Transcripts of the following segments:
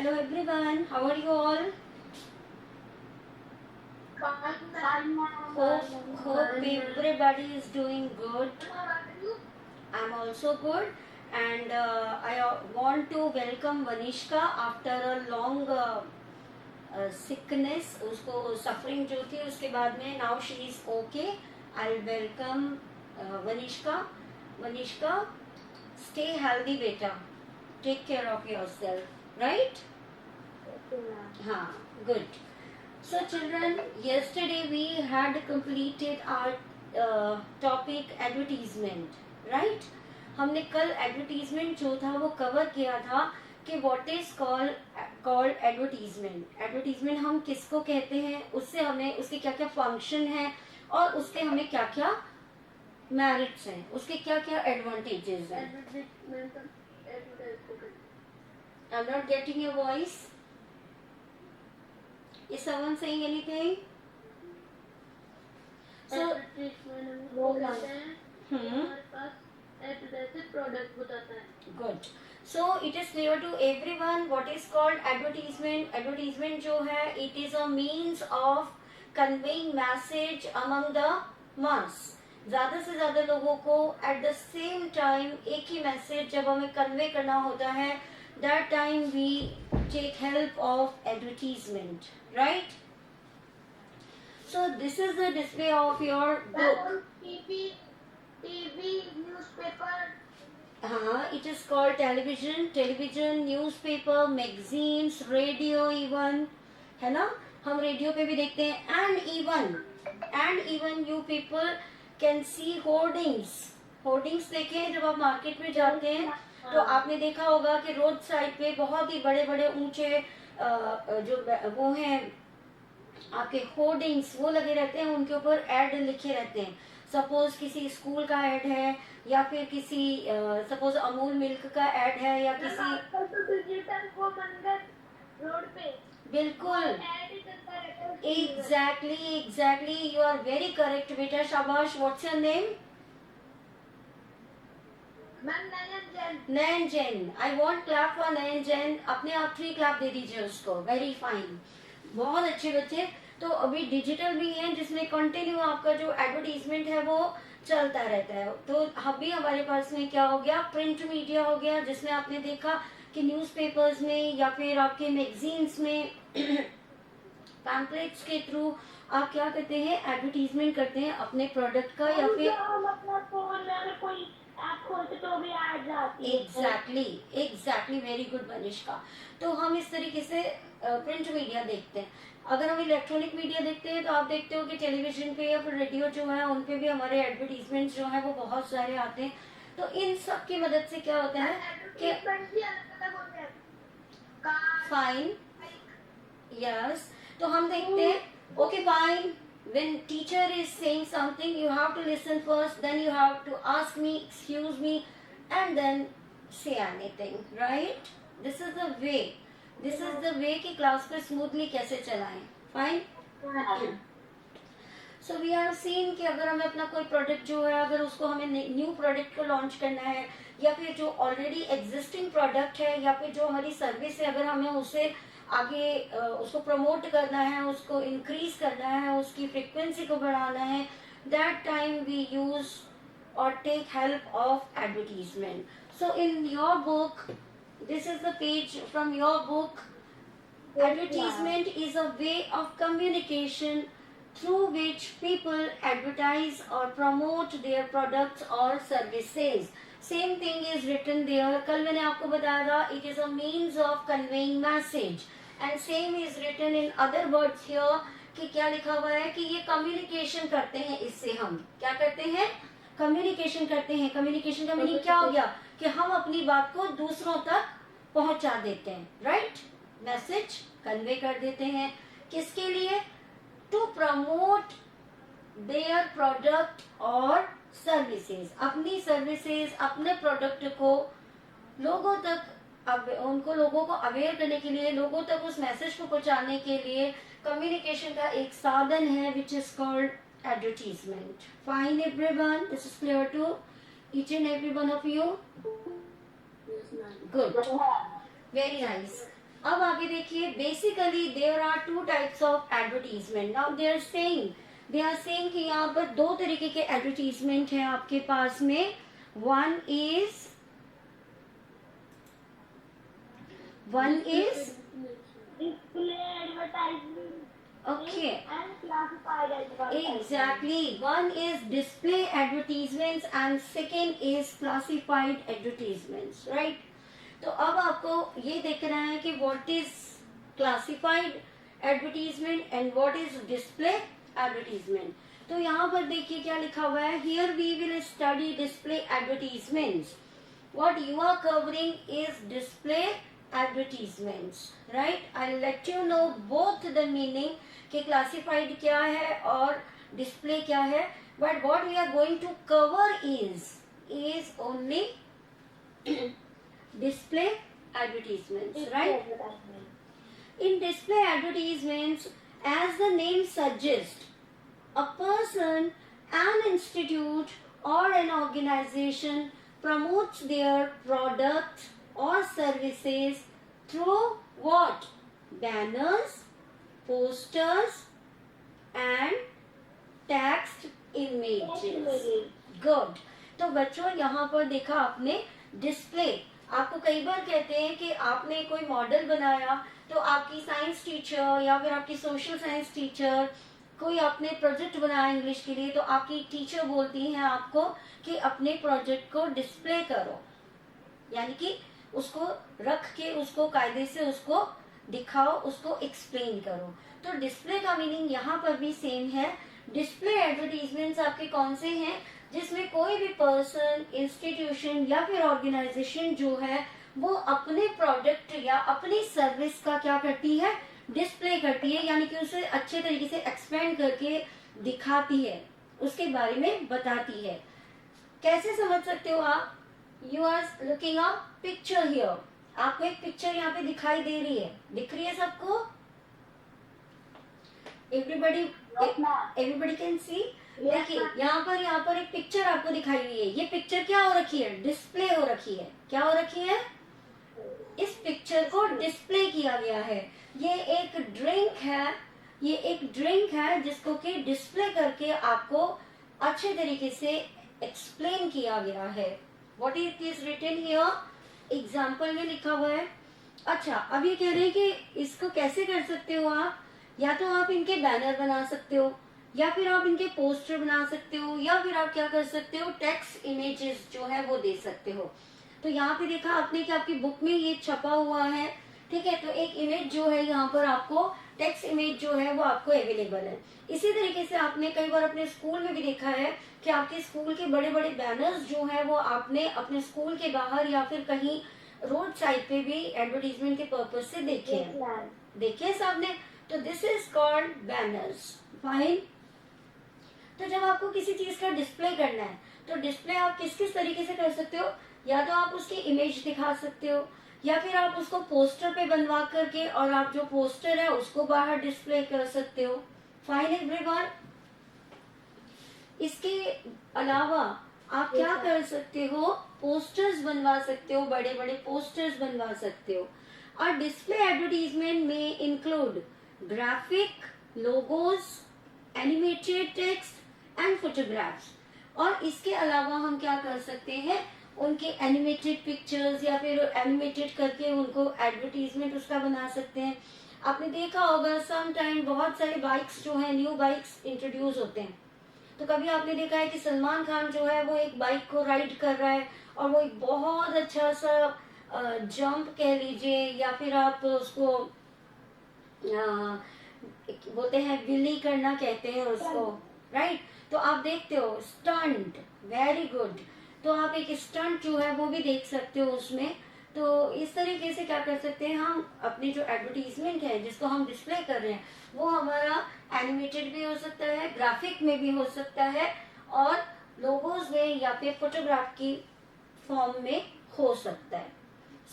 Hello everyone, how are you all? Hope everybody is doing good. I'm also good, and I want to welcome Vanishka after a long sickness. उसको suffering जो थी उसके बाद में now she is okay. I'll welcome Vanishka. Vanishka, stay healthy बेटा. Take care of yourself, right? हाँ, good. So children, yesterday we had completed our topic advertisement, right? हमने कल advertisement जो था वो cover किया था कि what is called advertisement. Advertisement हम किसको कहते हैं, उससे हमें उसके क्या क्या function हैं और उसके हमें क्या क्या merits हैं, उसके क्या क्या advantages हैं. I'm not getting your voice. Is someone saying anything? So, good. So it is clear to everyone what is called advertisement. Advertisement जो है, it is a means of conveying message among the mass. ज़्यादा से ज़्यादा लोगों को at the same time एक ही message जब हमें convey करना होता है, that time we take help of advertisement, right? So this is the display of your book. TV, newspaper. हाँ, it is called television, newspaper, magazines, radio even, है ना? हम रेडियो पे भी देखते हैं. And even you people can see hoardings. Hoardings देखे हैं जब आप मार्केट में जाते हैं तो आपने देखा होगा कि रोड साइड पे बहुत ही बड़े बड़े ऊंचे जो वो हैं आपके होर्डिंग्स वो लगे रहते हैं, उनके ऊपर एड लिखे रहते हैं. सपोज किसी स्कूल का एड है या फिर किसी सपोज अमूल मिल्क का एड है या किसी रोड पे. बिल्कुल, exactly you are very correct बेटा, शाबाश. What's your name? Nayan Jain. I want clap for Nayan Jain. अपने आप 3 क्लैप दे दीजिए उसको. वेरी फाइन, बहुत अच्छे बच्चे. तो अभी डिजिटल भी है जिसमें कंटिन्यू आपका जो एडवर्टीजमेंट है वो चलता रहता है. तो अभी हमारे पास में क्या हो गया, प्रिंट मीडिया हो गया, जिसमें आपने देखा कि न्यूज़पेपर्स में या फिर आपके मैगजीन्स में पैम्पलेट्स के थ्रू आप क्या करते हैं, एडवर्टीजमेंट करते हैं अपने प्रोडक्ट का या फिर कोई आप खोलते तो भी आ जाती है. Exactly very good Vanishka. तो हम इस तरीके से प्रिंट मीडिया देखते हैं. अगर हम इलेक्ट्रॉनिक मीडिया देखते हैं तो आप देखते हो कि टेलीविजन पे या फिर रेडियो जो है उन पे भी हमारे एडवर्टीजमेंट जो है वो बहुत सारे आते हैं. तो इन सब की मदद से क्या होता है कि फाइन, यस. तो हम देखते हैं okay fine, when teacher is saying something you have to listen first, then you have to ask me, excuse me, and then say anything, right? This is the way कि class को smoothly कैसे चलाएं. Fine. So we have seen कि अगर हमें अपना कोई product जो है, अगर उसको हमें न्यू प्रोडक्ट को लॉन्च करना है या फिर जो ऑलरेडी एग्जिस्टिंग प्रोडक्ट है या फिर जो हमारी सर्विस है, अगर हमें उसे आगे उसको प्रमोट करना है, उसको इंक्रीज करना है, उसकी फ्रीक्वेंसी को बढ़ाना है, दैट टाइम वी यूज और take help of advertisement. So in your book, this is the page from your book. Advertisement is a way of communication through which people advertise or promote their products or services. Same thing is written there. कल मैंने आपको बताया था, it is a means of conveying message. And same is written in other words here कि क्या लिखा हुआ है कि ये communication करते हैं. इससे हम क्या करते हैं, communication करते हैं. communication का मीनिंग क्या हो गया कि हम अपनी बात को दूसरों तक पहुंचा देते हैं, right? मैसेज कन्वे कर देते हैं. किसके लिए? to promote their product or services. अपनी सर्विसेज, अपने प्रोडक्ट को लोगों तक उनको लोगों को अवेयर करने के लिए, लोगों तक उस मैसेज को पहुंचाने के लिए कम्युनिकेशन का एक साधन है which is called advertisement. Fine everyone, this is clear to each and every one of you? Good. Very nice. अब आगे देखिए, basically there are two types of advertisement. Now they are saying कि यहाँ पर दो तरीके के एडवर्टीजमेंट हैं आपके पास में। One is display advertisement okay, and classified advertisement. exactly, one is display advertisements and second is classified advertisements, right? तो अब आपको ये देखना है कि what is classified advertisement and what is display advertisement। तो यहाँ पर देखिए क्या लिखा हुआ है, here we will study display advertisements, what you are covering is display advertisements, right? I'll let you know both the meaning कि classified क्या है और display क्या है, but what we are going to cover is only display advertisements, right? In display advertisements, as the name suggests, a person, an institute or an organization promotes their products or services through what? Banners, posters and text images. Good. तो बच्चों यहाँ पर देखा आपने display. आपको कई बार कहते हैं कि आपने कोई मॉडल बनाया, तो आपकी साइंस टीचर या फिर आपकी सोशल साइंस टीचर, कोई आपने प्रोजेक्ट बनाया इंग्लिश के लिए, तो आपकी टीचर बोलती हैं आपको कि अपने प्रोजेक्ट को डिस्प्ले करो, यानी कि उसको रख के उसको कायदे से उसको दिखाओ, उसको एक्सप्लेन करो। तो डिस्प्ले का मीनिंग यहाँ पर भी सेम है। डिस्प्ले एडवर्टीजमेंट्स आपके कौन से हैं? जिसमें कोई भी पर्सन, इंस्टीट्यूशन या फिर ऑर्गेनाइजेशन जो है वो अपने प्रोडक्ट या अपनी सर्विस का क्या करती है? डिस्प्ले करती है, यानी कि उसे अच्छे तरीके से एक्सप्लेन करके दिखाती है, उसके बारे में बताती है। कैसे समझ सकते हो आप? You are looking a picture here, आपको एक पिक्चर यहाँ पे दिखाई दे रही है, दिख रही है सबको? Everybody can see. देखिए यहाँ पर एक पिक्चर आपको दिखाई हुई है। ये पिक्चर क्या हो रखी है? डिस्प्ले हो रखी है। क्या हो रखी है? इस पिक्चर को डिस्प्ले किया गया है। ये एक ड्रिंक है जिसको कि डिस्प्ले करके आपको अच्छे तरीके से एक्सप्लेन किया गया है। What is written here? Example में लिखा हुआ है। अच्छा, अब ये कह रहे हैं कि इसको कैसे कर सकते हो आप? या तो आप इनके बैनर बना सकते हो, या फिर आप इनके पोस्टर बना सकते हो, या फिर आप क्या कर सकते हो? टेक्स्ट इमेजेस जो है वो दे सकते हो। तो यहाँ पे देखा आपने कि आपकी बुक में ये छपा हुआ है, ठीक है? तो एक इमेज जो है यहाँ पर आपको टेक्स्ट इमेज जो है वो आपको अवेलेबल है। इसी तरीके से आपने कई बार अपने स्कूल में भी देखा है कि आपके स्कूल के बड़े बड़े बैनर्स जो है वो आपने अपने स्कूल के बाहर या फिर कहीं रोड साइड पे भी एडवर्टीजमेंट के पर्पज से देखे हैं। देखिए सामने, तो this is called banners. Fine. तो जब आपको किसी चीज का डिस्प्ले करना है, तो डिस्प्ले आप किस किस तरीके से कर सकते हो? या तो आप उसकी इमेज दिखा सकते हो, या फिर आप उसको पोस्टर पे बनवा करके और आप जो पोस्टर है उसको बाहर डिस्प्ले कर सकते हो। Fine everyone. इसके अलावा आप क्या कर सकते हो? पोस्टर्स बनवा सकते हो, बड़े बड़े पोस्टर्स बनवा सकते हो। और डिस्प्ले एडवर्टीजमेंट में include graphic, logos, animated text and photographs. और इसके अलावा हम क्या कर सकते हैं? उनके एनिमेटेड पिक्चर्स या फिर एनिमेटेड करके उनको एडवर्टीजमेंट उसका बना सकते हैं। आपने देखा होगा सम टाइम बहुत सारे बाइक्स जो है, न्यू बाइक्स इंट्रोड्यूस होते हैं। तो कभी आपने देखा है कि सलमान खान जो है वो एक बाइक को राइड कर रहा है और वो एक बहुत अच्छा सा जंप कह लीजिए, या फिर आप उसको बोलते हैं विली करना कहते हैं उसको, राइट? तो आप देखते हो स्टंट, वेरी गुड। तो आप एक स्टंट जो है वो भी देख सकते हो उसमें। तो इस तरीके से क्या कर सकते हैं हम? अपनी जो एडवर्टीजमेंट है जिसको हम डिस्प्ले कर रहे हैं वो हमारा एनिमेटेड भी हो सकता है, ग्राफिक में भी हो सकता है, और लोगोज में या फिर फोटोग्राफ की फॉर्म में हो सकता है।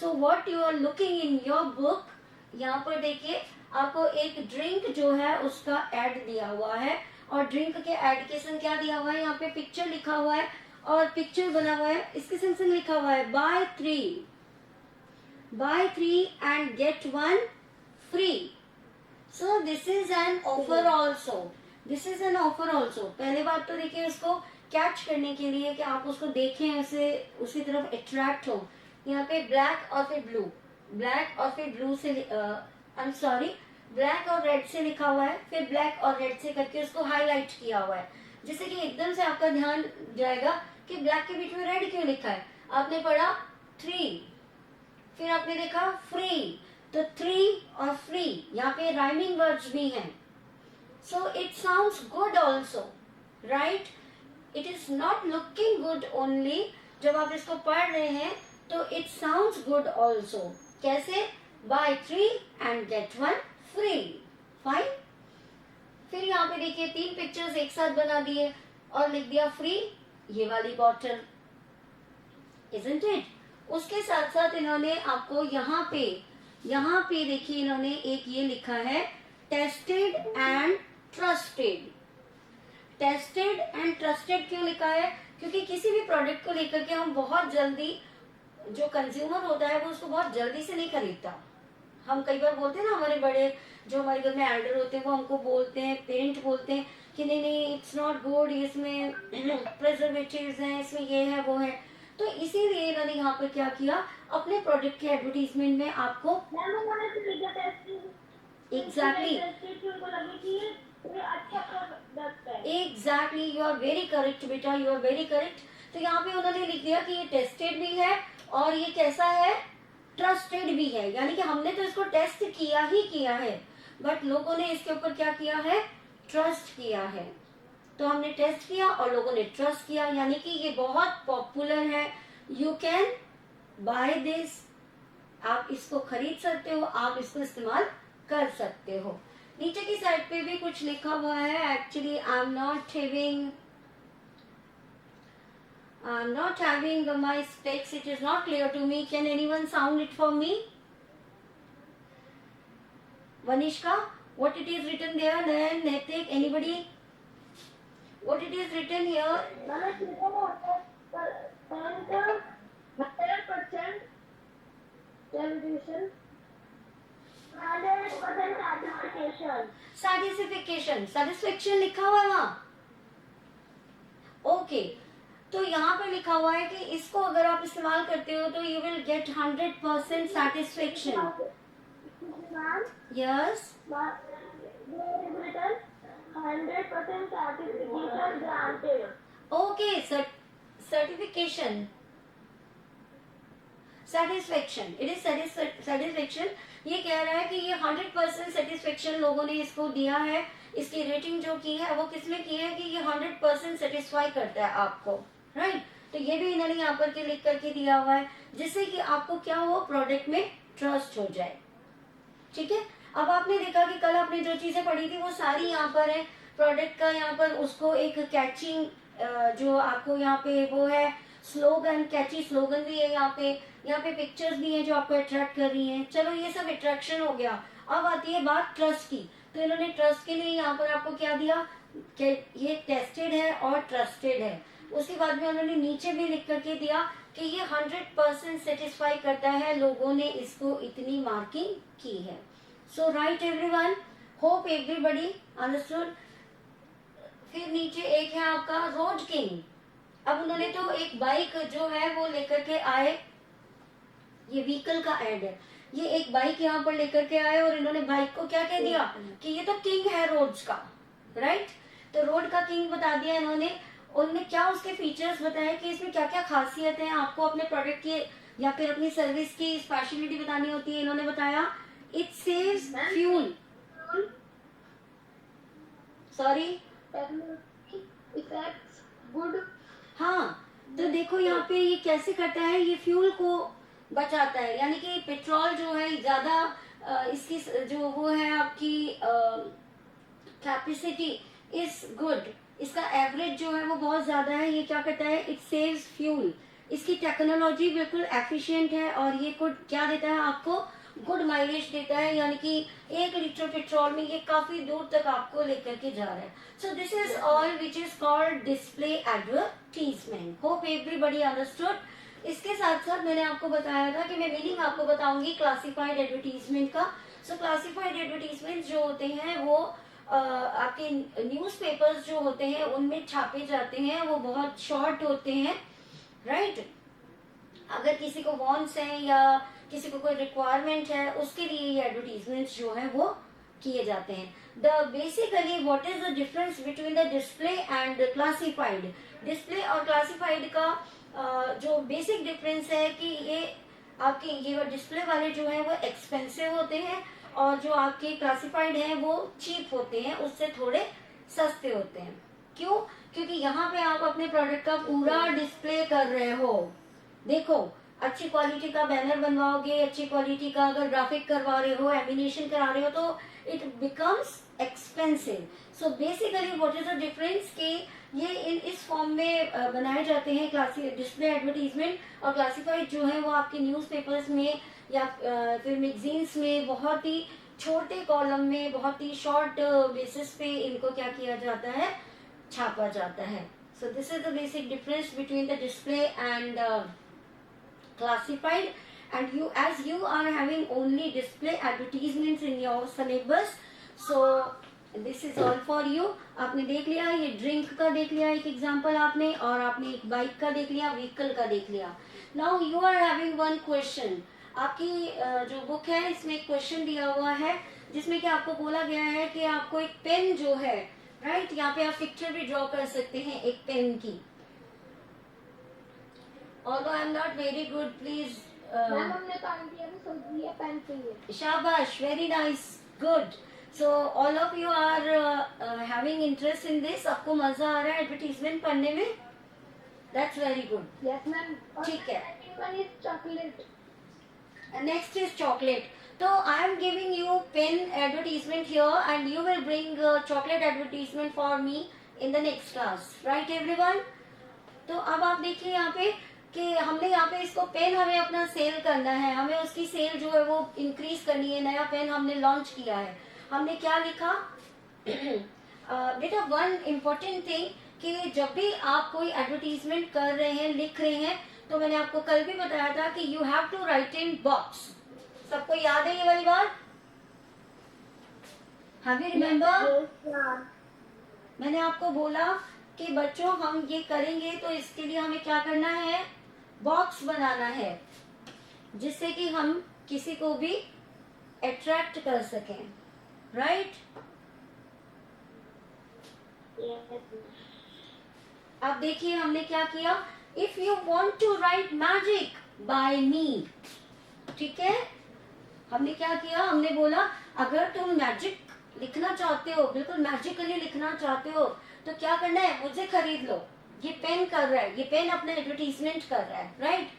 So what you are looking in your book, यहाँ पर देखिए आपको एक ड्रिंक जो है उसका एड दिया हुआ है, और ड्रिंक के एड के संग क्या दिया हुआ है? यहाँ पे पिक्चर लिखा हुआ है और पिक्चर बना हुआ है, इसके संग लिखा हुआ है bye 3 buy 3 and get 1 free. So this is an offer also. This is an offer also. पहले बात तो देखिए उसको कैच करने के लिए कि आप उसको देखें, उसे उसी तरफ अट्रैक्ट हो. यहाँ पे ब्लैक और फिर ब्लू, ब्लैक और फिर ब्लू से आई एम सॉरी ब्लैक और रेड से लिखा हुआ है, फिर ब्लैक और रेड से करके उसको हाईलाइट किया हुआ है, जिससे कि एकदम से आपका ध्यान जाएगा कि ब्लैक के बीच में रेड क्यों लिखा है. आपने पढ़ा 3, फिर आपने देखा फ्री, तो 3 और फ्री यहाँ पे राइमिंग वर्ड्स भी हैं. So it sounds good also, right. It is not looking good only. जब आप इसको पढ़ रहे हैं तो इट साउंड्स गुड ऑल्सो. कैसे? Buy 3 and get 1 free. Fine. फिर यहाँ पे देखिए 3 पिक्चर्स एक साथ बना दिए और लिख दिया फ्री, ये वाली बॉटल, इजंट इट. उसके साथ साथ इन्होंने आपको यहाँ पे देखिए इन्होंने एक ये लिखा है tested and trusted. Tested and trusted क्यों लिखा है? क्योंकि किसी भी प्रोडक्ट को लेकर के हम बहुत जल्दी, जो कंज्यूमर होता है वो उसको बहुत जल्दी से नहीं खरीदता. हम कई बार बोलते हैं ना, हमारे बड़े जो हमारे घर में एल्डर होते हैं वो हमको बोलते हैं, पेरेंट बोलते हैं कि नहीं इट्स नॉट गुड, इसमें प्रिजर्वेटिव्स हैं, इसमें ये है वो है. तो इसीलिए इन्होंने यहाँ पर क्या किया, अपने प्रोडक्ट के एडवर्टीजमेंट में आपको exactly you are very correct बेटा, यू आर वेरी करेक्ट. तो यहाँ पे उन्होंने लिख दिया कि ये टेस्टेड भी है और ये कैसा है, ट्रस्टेड भी है. यानी कि हमने तो इसको टेस्ट किया ही किया है, बट लोगों ने इसके ऊपर क्या किया है, ट्रस्ट किया है. तो हमने टेस्ट किया और लोगों ने ट्रस्ट किया, यानी कि ये बहुत पॉपुलर है. यू कैन बाय दिस, आप इसको खरीद सकते हो, आप इसको इस्तेमाल कर सकते हो. नीचे की साइड पे भी कुछ लिखा हुआ है. Actually I am not having my specs, it is not clear to me. Can anyone sound it for me? Vanishka, what it is written there? Nayan, Netik, anybody? What it is written here? 100% television, 100% satisfaction लिखा हुआ है वहाँ. Okay, तो यहाँ पे लिखा हुआ है कि इसको अगर आप इस्तेमाल करते हो तो you will get 100% satisfaction. Yes. 100% satisfaction granted. Okay, certification. Satisfaction. It is satisfaction. ये कह रहा है कि ये 100% satisfaction लोगों ने इसको दिया है. इसकी रेटिंग जो की है वो किसमें की है कि ये 100% सेटिस्फाई करता है आपको, राइट. तो ये भी इन्होंने यहाँ पर के लिख करके दिया हुआ है, जिससे कि आपको क्या हो, प्रोडक्ट में ट्रस्ट हो जाए. ठीक है. अब आपने देखा कि कल आपने जो चीजें पढ़ी थी वो सारी यहाँ पर है. प्रोडक्ट का यहाँ पर उसको एक कैचिंग जो आपको यहाँ पे वो है स्लोगन, कैची स्लोगन भी है यहाँ पे पिक्चर्स भी हैं जो आपको अट्रैक्ट कर रही हैं. चलो ये सब अट्रैक्शन हो गया. अब आती है बात ट्रस्ट की. तो इन्होंने ट्रस्ट के लिए यहाँ पर आपको क्या दिया कि ये टेस्टेड है और ट्रस्टेड है. उसके बाद में उन्होंने नीचे भी लिख करके दिया कि ये 100% सेटिस्फाई करता है, लोगों ने इसको इतनी मार्किंग की है. So right everyone, hope everybody understood. फिर नीचे एक है आपका रोड किंग. अब उन्होंने तो एक बाइक जो है वो लेकर के आए, ये व्हीकल का एड है. ये एक बाइक यहाँ पर लेकर के आए और इन्होंने बाइक को क्या कह दिया कि ये तो किंग है रोड्स का, राइट. तो रोड का किंग बता दिया इन्होंने. उन्होंने क्या उसके फीचर्स बताए कि इसमें क्या क्या खासियत है, आपको अपने प्रोडक्ट के या फिर अपनी सर्विस की स्पेशलिटी बतानी होती है. इन्होंने बताया it saves fuel, sorry good. हाँ, तो देखो यहाँ पे ये कैसे करता है, ये फ्यूल को बचाता है. यानी कि पेट्रोल जो है ज्यादा इसकी जो वो है आपकी कैपेसिटी इज गुड, इसका एवरेज जो है वो बहुत ज्यादा है. ये क्या करता है, इट सेव्स फ्यूल. इसकी टेक्नोलॉजी बिल्कुल एफिशिएंट है और ये क्या देता है आपको, गुड माइलेज देता है, यानी कि 1 लीटर पेट्रोल में ये काफी दूर तक आपको लेकर के जा रहा है. So this is all which is called display advertisement. Hope everybody understood. इसके साथ साथ मैंने आपको बताया था कि मैं मीनिंग आपको बताऊंगी क्लासिफाइड एडवर्टीजमेंट का. सो क्लासिफाइड एडवर्टीजमेंट जो होते हैं वो आपके न्यूज़पेपर्स जो होते हैं उनमें छापे जाते हैं, वो बहुत शॉर्ट होते हैं, राइट. अगर किसी को वॉन्ट्स है या किसी को कोई रिक्वायरमेंट है उसके लिए ये एडवर्टीजमेंट्स जो है वो किए जाते हैं. The basically what is the difference between the display and classified. Display और क्लासिफाइड का जो बेसिक डिफरेंस है कि ये आपके ये डिस्प्ले वाले जो है वो एक्सपेंसिव होते हैं और जो आपके क्लासिफाइड हैं वो चीप होते हैं, उससे थोड़े सस्ते होते हैं. क्यों? क्योंकि यहाँ पे आप अपने प्रोडक्ट का पूरा डिस्प्ले कर रहे हो. देखो, अच्छी क्वालिटी का बैनर बनवाओगे, अच्छी क्वालिटी का अगर ग्राफिक करवा रहे हो, एनिमेशन करा रहे हो तो it becomes expensive. So basically what is the difference कि ये इस फॉर्म में बनाए जाते हैं डिस्प्ले एडवर्टीजमेंट, और क्लासिफाइड जो है वो आपके न्यूज़पेपर्स में या फिर मैगजीन्स में बहुत ही छोटे कॉलम में बहुत ही शॉर्ट बेसिस पे इनको क्या किया जाता है, छापा जाता है. So this is the basic difference between the display and classified. And you, as you are having only display advertisements in your syllabus, so this is all for you. आपने देख लिया, ये ड्रिंक का देख लिया एक एग्जांपल आपने, और आपने एक बाइक का देख लिया, व्हीकल का देख लिया. Now you are having one question. आपकी जो बुक है इसमें एक क्वेश्चन दिया हुआ है जिसमें कि आपको बोला गया है कि आपको एक पेन जो है, राइट, यहाँ पे आप पिक्चर भी ड्रॉ कर सकते हैं एक पेन की. Although I am not very good, please. Ma'am हमने तो आइडिया भी सोच दिया, पेन चाहिए. शाबाश, very nice, good. So all of you are having interest in this. आपको मजा आ रहा है एडवर्टीजमेंट पढ़ने में? That's very good. Yes ma'am. ठीक है. One is chocolate. Next is chocolate. So I am giving you pen advertisement here, and you will bring chocolate advertisement for me in the next class, right everyone? तो अब आप देखिए यहाँ पे कि हमने यहाँ पे इसको पेन हमें अपना सेल करना है, हमें उसकी सेल जो है वो इंक्रीज करनी है. नया पेन हमने लॉन्च किया है, हमने क्या लिखा बेटा, वन इम्पोर्टेंट थिंग कि जब भी आप कोई एडवर्टीजमेंट कर रहे हैं, लिख रहे हैं, तो मैंने आपको कल भी बताया था कि you have to write in box. सबको याद है ये वाली बात? Have you remember? मैंने आपको बोला कि बच्चों हम ये करेंगे तो इसके लिए हमें क्या करना है, बॉक्स बनाना है, जिससे कि हम किसी को भी अट्रैक्ट कर सकें, राइट. अब देखिए हमने क्या किया, if you want to write magic by me, ठीक है, हमने क्या किया, हमने बोला अगर तुम मैजिक लिखना चाहते हो, बिल्कुल मैजिकली लिखना चाहते हो, तो क्या करना है, मुझे खरीद लो. ये पेन कर रहा है, ये पेन अपना एडवर्टीजमेंट कर रहा है, right.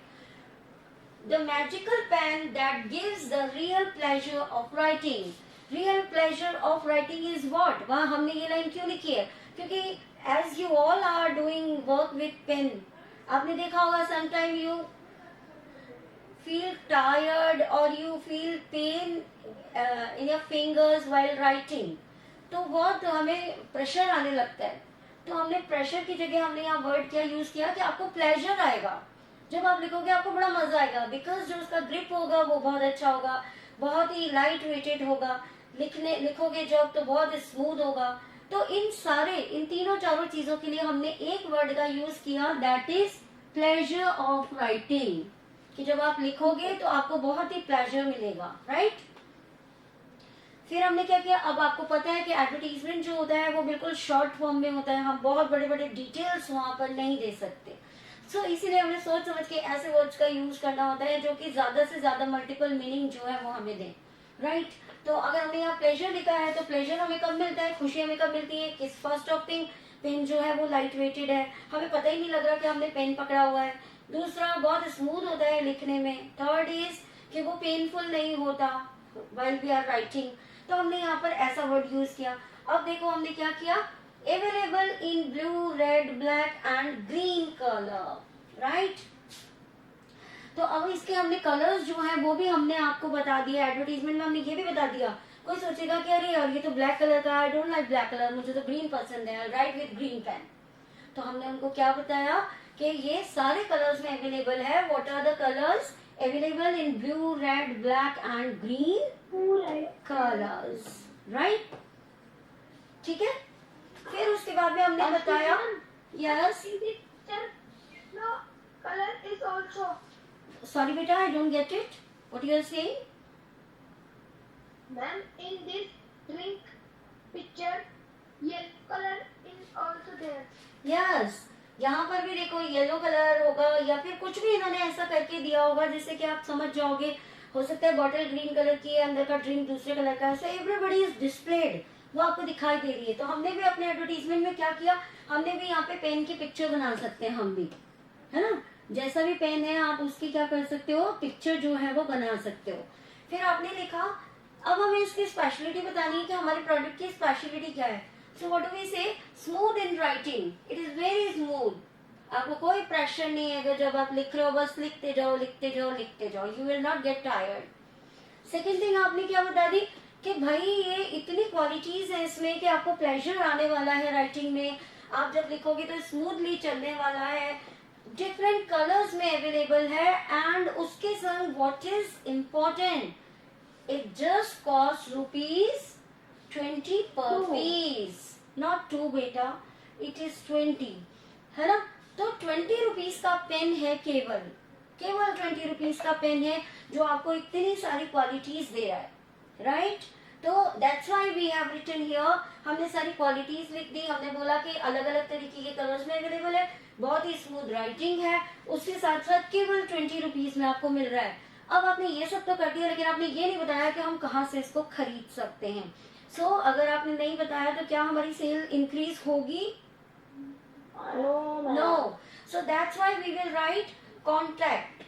The magical pen that gives the real pleasure of writing. Real pleasure of writing is what. वहां हमने ये लाइन क्यों लिखी है, क्योंकि as you all are doing work with pen, आपने देखा होगा sometime you feel tired or you feel pain in your fingers while writing, तो बहुत हमें प्रेशर आने लगता है. तो हमने प्रेशर की जगह हमने यहाँ वर्ड क्या यूज किया कि आपको प्लेजर आएगा जब आप लिखोगे, आपको बड़ा मजा आएगा, बिकॉज जो उसका ग्रिप होगा वो बहुत अच्छा होगा, बहुत ही लाइट वेटेड होगा. लिखोगे जब तो बहुत स्मूथ होगा. तो इन तीनों चारों चीजों के लिए हमने एक वर्ड का यूज किया, that is pleasure of writing, कि जब आप लिखोगे तो आपको बहुत ही प्लेजर मिलेगा, राइट. फिर हमने क्या किया, अब आपको पता है कि एडवर्टीजमेंट जो होता है वो बिल्कुल शॉर्ट फॉर्म में होता है, हम बहुत बड़े बड़े डिटेल्स वहां पर नहीं दे सकते. सो इसीलिए हमने सोच समझ के ऐसे वर्ड्स का यूज करना होता है जो कि ज्यादा से ज्यादा मल्टीपल मीनिंग जो है वो हमें दें, राइट. तो अगर हमने यहाँ प्लेजर लिखा है तो प्लेजर हमें कब मिलता है, खुशी हमें कब मिलती है, किस फर्स्ट ऑफ थिंग पेन जो है वो लाइट वेटेड है, हमें पता ही नहीं लग रहा कि हमने पेन पकड़ा हुआ है. दूसरा, बहुत स्मूथ होता है लिखने में. थर्ड इज कि वो पेनफुल नहीं होता व्हाइल वी आर राइटिंग. तो हमने यहाँ पर ऐसा वर्ड यूज किया. अब देखो हमने क्या किया, available in blue, red, black and green colour, right. तो अब इसके हमने कलर्स जो हैं वो भी हमने आपको बता दिया, एडवर्टीजमेंट में हमने ये भी बता दिया। कोई सोचेगा कि अरे यार ये तो ब्लैक कलर का, I don't like black colour, मुझे तो ग्रीन पसंद है, राइट विद ग्रीन पेन। तो हमने उनको क्या बताया कि ये सारे कलर्स में अवेलेबल है। What are the colours available in blue, red, black and green colours, right? ठीक है। फिर उसके बाद में हमने बताया, yes, No, color is also. Sorry बेटा, I don't get it, what you are saying? Ma'am, in this drink picture, yellow color is also there. Yes, यहाँ पर भी देखो येलो कलर होगा या फिर कुछ भी इन्होंने ऐसा करके दिया होगा जिससे कि आप समझ जाओगे। हो सकता है बॉटल ग्रीन कलर की है, अंदर का ड्रिंक दूसरे कलर का है, सो एवरीबॉडी इज डिस्प्लेड, वो आपको दिखाई दे रही है। तो हमने भी अपने एडवर्टीजमेंट में क्या किया, हमने भी यहाँ पे पेन की पिक्चर बना सकते हैं हम भी, है ना? जैसा भी पेन है आप उसकी क्या कर सकते हो, पिक्चर जो है वो बना सकते हो। फिर आपने लिखा, अब हमें इसकी स्पेशलिटी बतानी है कि हमारे प्रोडक्ट की स्पेशलिटी क्या है। सो व्हाट डू वी से, smooth in writing, it is very smooth, आपको कोई प्रेशर नहीं है, अगर जब आप लिख रहे हो बस लिखते जाओ लिखते जाओ लिखते जाओ, you will not get tired. Second thing आपने क्या बता दी कि भाई ये इतनी क्वालिटीज है इसमें कि आपको प्लेजर आने वाला है राइटिंग में, आप जब लिखोगे तो स्मूथली चलने वाला है, डिफरेंट कलर्स में अवेलेबल है, एंड उसके संग what is important, it just cost ₹20 per piece, not 2 बेटा, इट इज 20, है ना? तो 20 रुपीज का पेन है, केवल 20 रुपीज का पेन है जो आपको इतनी सारी क्वालिटीज दे रहा है, राइट? तो that's why we have written here, हमने सारी क्वालिटीज लिख दी, हमने बोला कि अलग अलग तरीके के कलर्स में अवेलेबल है, बहुत ही स्मूथ राइटिंग है, उसके साथ साथ केवल 20 रुपीज में आपको मिल रहा है। अब आपने ये सब तो कर दिया, लेकिन आपने ये नहीं बताया कि हम कहाँ से इसको खरीद सकते हैं। सो अगर आपने नहीं बताया तो क्या हमारी सेल इंक्रीज होगी? No. No. So that's why we will write contact.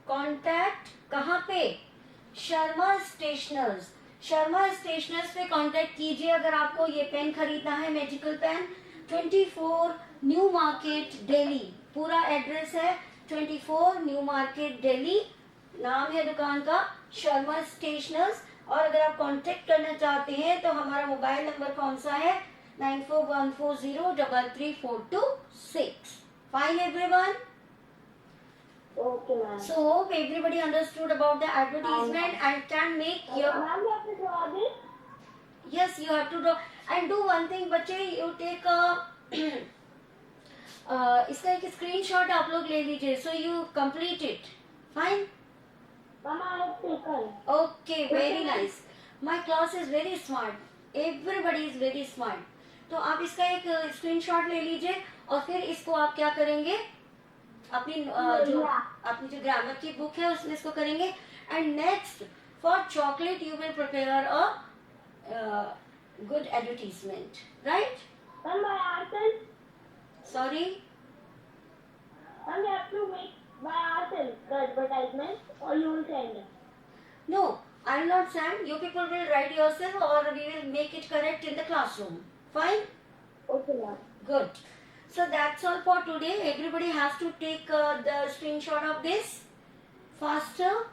Contact कहाँ पे? शर्मा स्टेशनर्स। शर्मा स्टेशनर्स पे कांटेक्ट कीजिए अगर आपको ये पेन खरीदना है, magical pen. 24 new market Delhi, पूरा एड्रेस है 24 न्यू मार्केट दिल्ली, नाम है दुकान का शर्मा स्टेशनर्स। और अगर आप कांटेक्ट करना चाहते हैं तो हमारा मोबाइल नंबर कौन सा है, 9414033426। Fine everyone? Okay, ma'am. So hope everybody understood about the advertisement and can make your, Ma'am, you have to draw this. yes, you have to draw and do one thing बच्चे, you take a इसका एक screenshot आप लोग ले लीजिए, so you complete it. Fine? Mama, I have taken. Okay, very nice. My class is very smart. Everybody is very smart. तो आप इसका एक स्क्रीनशॉट ले लीजिए और फिर इसको आप क्या करेंगे, अपनी जो ग्रामर की बुक है उसमें इसको करेंगे। And next, for chocolate you will prepare a good advertisement, right? Ma'am, by ourselves. Sorry, Ma'am, you have to make by ourselves the advertisement, or you will send. no, I will not send. You people will write yourself or we will make it correct in the classroom. Fine? Okay, ma'am. Good. So that's all for today. Everybody has to take the screenshot of this faster.